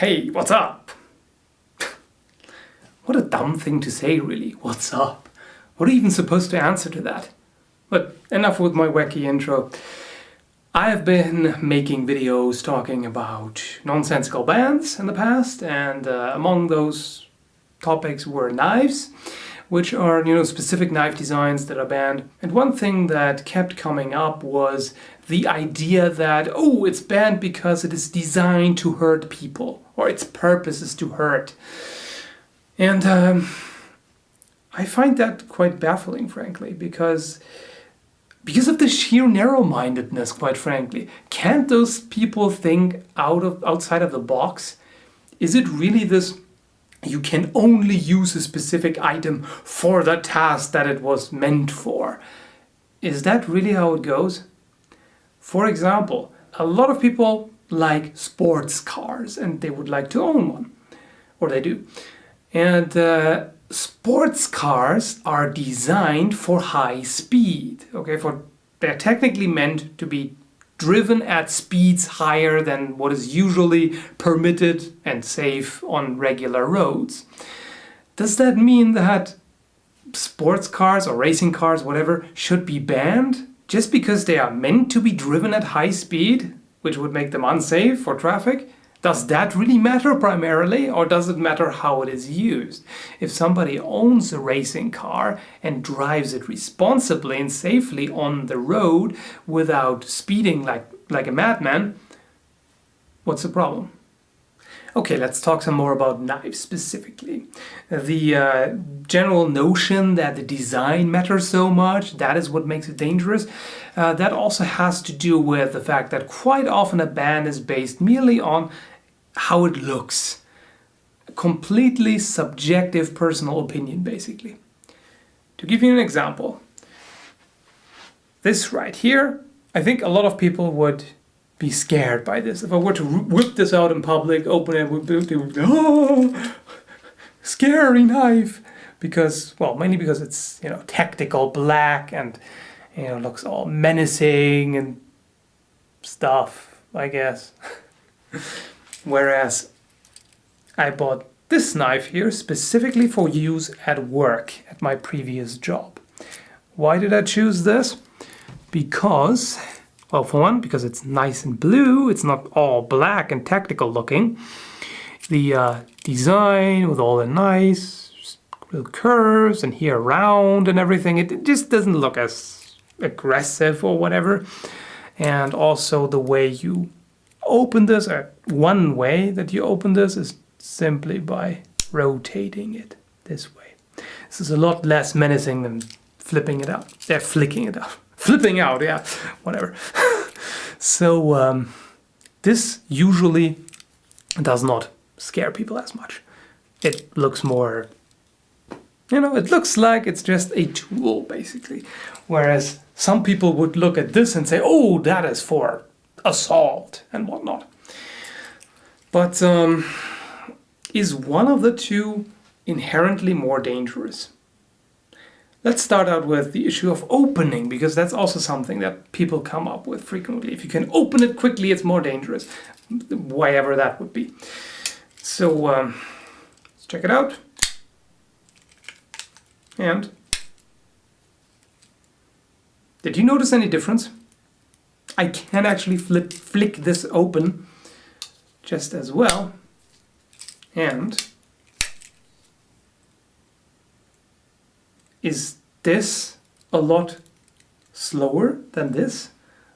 Hey, what's up? What a dumb thing to say, really. What's up? What are you even supposed to answer to that? But enough with my wacky intro. I have been making videos talking about nonsensical bands in the past, and among those topics were knives, which are, specific knife designs that are banned. And one thing that kept coming up was the idea that, oh, it's banned because it is designed to hurt people, or its purpose is to hurt. And I find that quite baffling, frankly, because of the sheer narrow-mindedness, quite frankly. Can't those people think outside of the box? Is it really this, you can only use a specific item for the task that it was meant for? Is that really how it goes? For example, a lot of people like sports cars and they would like to own one, or they do. And sports cars are designed for high speed, okay? They're technically meant to be driven at speeds higher than what is usually permitted and safe on regular roads. Does that mean that sports cars or racing cars, whatever, should be banned just because they are meant to be driven at high speed, which would make them unsafe for traffic? Does that really matter primarily, or does it matter how it is used? If somebody owns a racing car and drives it responsibly and safely on the road without speeding like a madman, what's the problem? Okay, let's talk some more about knives specifically. The general notion that the design matters so much, that is what makes it dangerous. That also has to do with the fact that quite often a ban is based merely on how it looks. A completely subjective personal opinion, basically. To give you an example, this right here, I think a lot of people would be scared by this. If I were to whip this out in public, open it, they would go, oh, scary knife. Because, well, mainly because it's, tactical black and, looks all menacing and stuff, I guess. Whereas I bought this knife here specifically for use at work at my previous job. Why did I choose this? Because, well, for one, because it's nice and blue. It's not all black and tactical looking. The design with all the nice little curves and here round and everything, it just doesn't look as aggressive or whatever. And also the way you open this, or one way that you open this is simply by rotating it this way. This is a lot less menacing than flipping it out. They're flicking it out. Flipping out, yeah, whatever. So this usually does not scare people as much. It looks more, it looks like it's just a tool, basically. Whereas some people would look at this and say, oh, that is for assault and whatnot. But is one of the two inherently more dangerous? Let's start out with the issue of opening, because that's also something that people come up with frequently. If you can open it quickly, it's more dangerous, whatever that would be. So let's check it out. And did you notice any difference? I can actually flick this open just as well. And is this a lot slower than this?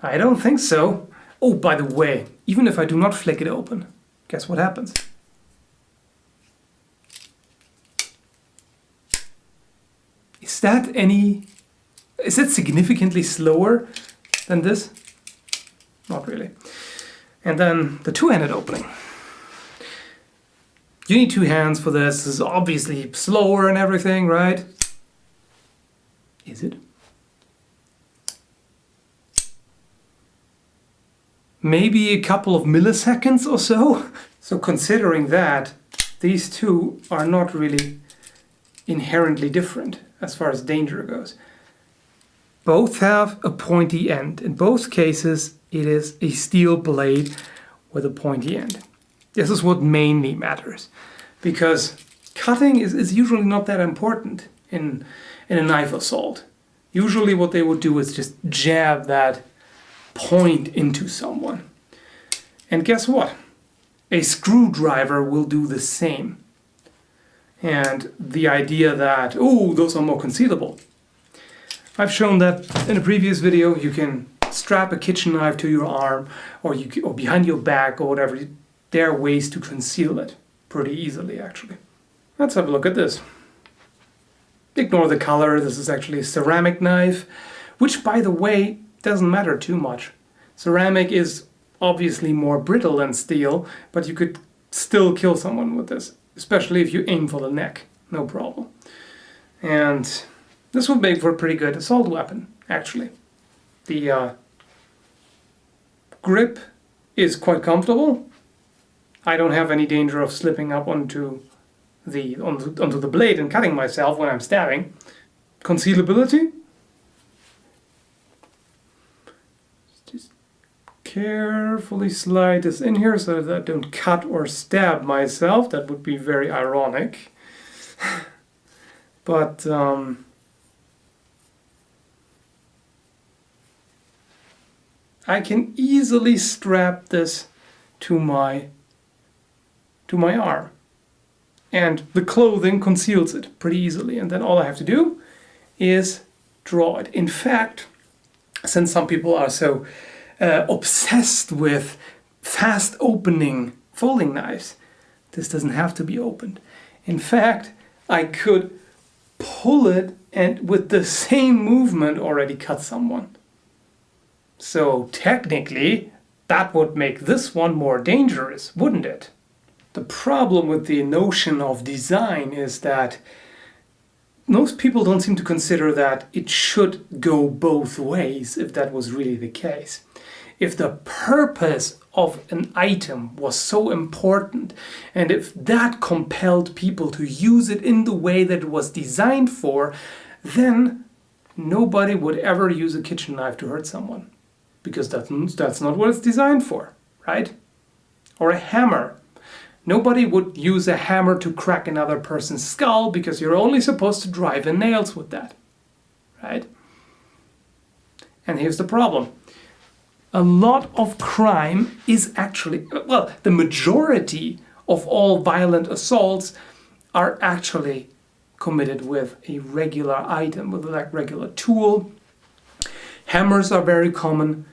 I don't think so. Oh, by the way, even if I do not flick it open, guess what happens? Is it significantly slower than this? Not really. And then the two-handed opening. You need two hands for this. This is obviously slower and everything, right? Is it? Maybe a couple of milliseconds or so? So considering that, these two are not really inherently different as far as danger goes. Both have a pointy end. In both cases, it is a steel blade with a pointy end. This is what mainly matters, because cutting is usually not that important in a knife assault. Usually what they would do is just jab that point into someone. And guess what? A screwdriver will do the same. And the idea that, oh, those are more concealable. I've shown that in a previous video. You can strap a kitchen knife to your arm or behind your back or whatever. There are ways to conceal it pretty easily, actually. Let's have a look at this. Ignore the color. This is actually a ceramic knife, which, by the way, doesn't matter too much. Ceramic is obviously more brittle than steel, but you could still kill someone with this, especially if you aim for the neck. No problem. And this would make for a pretty good assault weapon, actually. The grip is quite comfortable. I don't have any danger of slipping up onto the blade and cutting myself when I'm stabbing. Concealability. Just carefully slide this in here so that I don't cut or stab myself. That would be very ironic. But I can easily strap this to my arm. And the clothing conceals it pretty easily. And then all I have to do is draw it. In fact, since some people are so obsessed with fast opening folding knives, this doesn't have to be opened. In fact, I could pull it and with the same movement already cut someone. So technically, that would make this one more dangerous, wouldn't it? The problem with the notion of design is that most people don't seem to consider that it should go both ways, if that was really the case. If the purpose of an item was so important, and if that compelled people to use it in the way that it was designed for, then nobody would ever use a kitchen knife to hurt someone. Because that's not what it's designed for, right? Or a hammer. Nobody would use a hammer to crack another person's skull because you're only supposed to drive in nails with that, right? And here's the problem. A lot of crime is actually, well, the majority of all violent assaults are actually committed with a regular item, with a regular tool. Hammers are very common.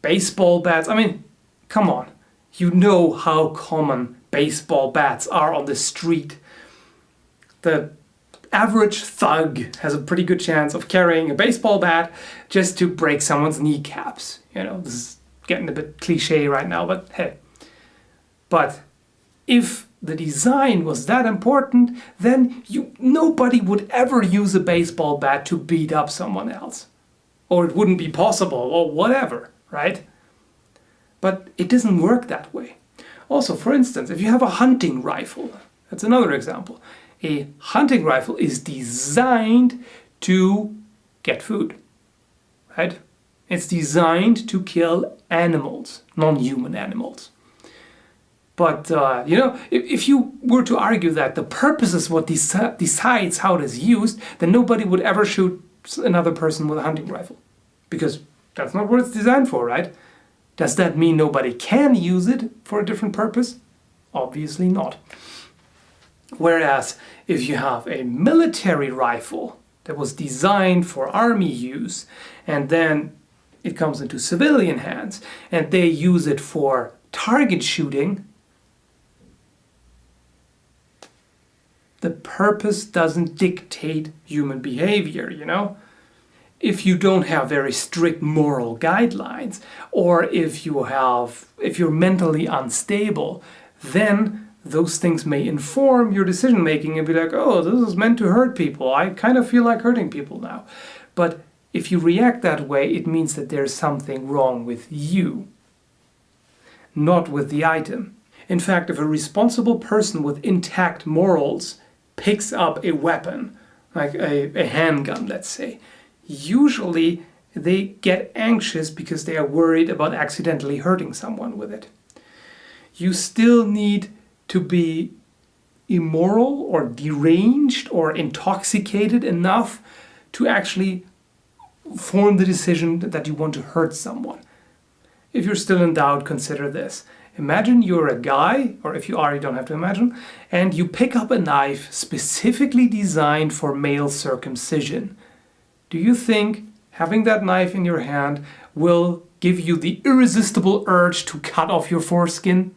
Baseball bats, I mean, come on. You know how common baseball bats are on the street. The average thug has a pretty good chance of carrying a baseball bat just to break someone's kneecaps. You know, this is getting a bit cliche right now, but hey. But if the design was that important, then nobody would ever use a baseball bat to beat up someone else. Or it wouldn't be possible, or whatever, right? But it doesn't work that way. Also, for instance, if you have a hunting rifle, that's another example. A hunting rifle is designed to get food, right? It's designed to kill animals, non-human animals. But, if you were to argue that the purpose is what decides how it is used, then nobody would ever shoot another person with a hunting rifle. Because that's not what it's designed for, right? Does that mean nobody can use it for a different purpose? Obviously not. Whereas if you have a military rifle that was designed for army use and then it comes into civilian hands and they use it for target shooting, the purpose doesn't dictate human behavior, you know? If you don't have very strict moral guidelines, or if you're mentally unstable, then those things may inform your decision making and be like, oh, this is meant to hurt people. I kind of feel like hurting people now. But if you react that way, it means that there's something wrong with you, not with the item. In fact, if a responsible person with intact morals picks up a weapon, like a handgun, let's say, usually they get anxious because they are worried about accidentally hurting someone with it. you still need to be immoral or deranged or intoxicated enough to actually form the decision that you want to hurt someone. If you're still in doubt, consider this. Imagine you're a guy, or if you are, you don't have to imagine, and you pick up a knife specifically designed for male circumcision. Do you think having that knife in your hand will give you the irresistible urge to cut off your foreskin?